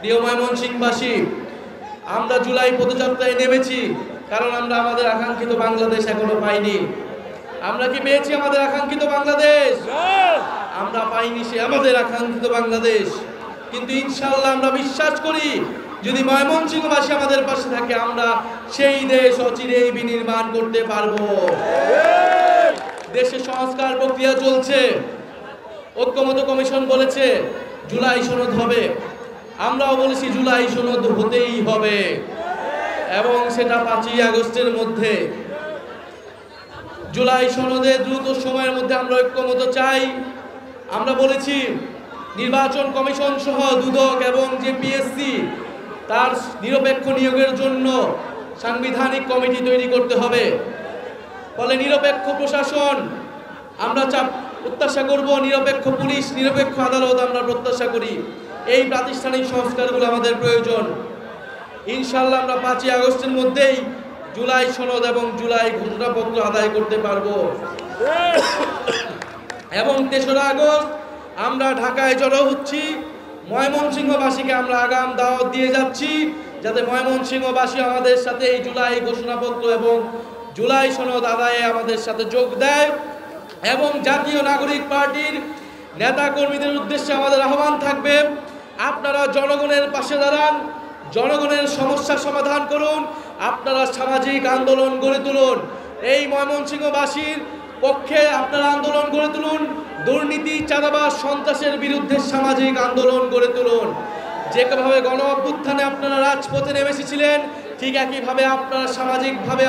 প্রিয় ময়মনসিংহবাসী, আমরা জুলাই পদযাত্রায় নেমেছি কারণ আমরা আমাদের আকাঙ্ক্ষিত বাংলাদেশ এখনো পাইনি। আমরা কি পেয়েছি আমাদের আকাঙ্ক্ষিত বাংলাদেশ? আমরা পাইনি সে আমাদের আকাঙ্ক্ষিত বাংলাদেশ। কিন্তু ইনশাআল্লাহ আমরা বিশ্বাস করি, যদি ময়মনসিংহবাসী আমাদের পাশে থাকে, আমরা সেই দেশ অচিরেই বিনির্মাণ করতে পারবো। দেশে সংস্কার প্রক্রিয়া চলছে। ঐক্যমত কমিশন বলেছে জুলাই সনদ হবে, আমরাও বলেছি জুলাই সনদ হতেই হবে, এবং সেটা 5ই আগস্টের মধ্যে। জুলাই সনদে দ্রুত সময়ের মধ্যে আমরা ঐক্যমত চাই। আমরা বলেছি নির্বাচন কমিশন সহ দুদক এবং যে পিএসসি তার নিরপেক্ষ নিয়োগের জন্য সাংবিধানিক কমিটি তৈরি করতে হবে। ফলে নিরপেক্ষ প্রশাসন আমরা প্রত্যাশা করব, নিরপেক্ষ পুলিশ, নিরপেক্ষ আদালত আমরা প্রত্যাশা করি। এই প্রাতিষ্ঠানিক সংস্কারগুলো আমাদের প্রয়োজন। ইনশাআল্লাহ আমরা 5ই আগস্টের মধ্যেই জুলাই সনদ এবং জুলাই ঘোষণাপত্র আদায় করতে পারবো। এবং 3রা আগস্ট আমরা ঢাকায় জড়ো হচ্ছি। ময়মনসিংহবাসীকে আমরা আগাম দাওয়াত দিয়ে যাচ্ছি, যাতে ময়মনসিংহবাসী আমাদের সাথে এই জুলাই ঘোষণাপত্র এবং জুলাই সনদ আদায়ে আমাদের সাথে যোগ দেয়। এবং জাতীয় নাগরিক পার্টির নেতা কর্মীদের উদ্দেশ্যে আমাদের আহ্বান থাকবে, আপনারা জনগণের পাশে দাঁড়ান, জনগণের সমস্যা সমাধান করুন, আপনারা সামাজিক আন্দোলন গড়ে তুলুন। এই ময়মনসিংহবাসীর পক্ষে আপনারা আন্দোলন গড়ে তুলুন, দুর্নীতি, চাঁদাবাজ, সন্ত্রাসের বিরুদ্ধে সামাজিক আন্দোলন গড়ে তুলুন। যেভাবে গণ অভ্যুত্থানে আপনারা রাজপথে নেমে এসেছিলেন, ঠিক একইভাবে আপনারা সামাজিকভাবে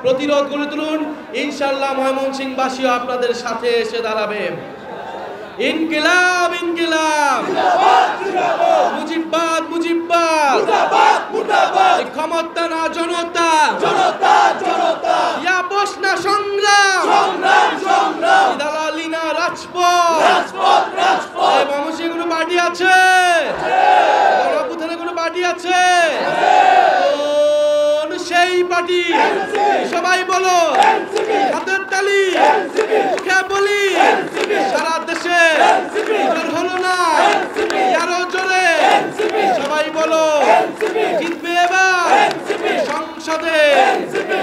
প্রতিরোধ গড়ে তুলুন। ইনশাআল্লাহ ময়মনসিংহবাসীও আপনাদের সাথে এসে দাঁড়াবে। ইনকিলাব ইনকিলাব, মুজিববাদ মুজিববাদ, ক্ষমতা না জনতা, ইয়াবস না সংগ্রাম, দালালি না রাজপথ। ময়মনসিংহে কোনো পার্টি আছে? গণঅভ্যুত্থানে কোনো পার্টি আছে? সেই পার্টি সবাই বলো, হাতের তালি, মুখে বলি, সারা দেশে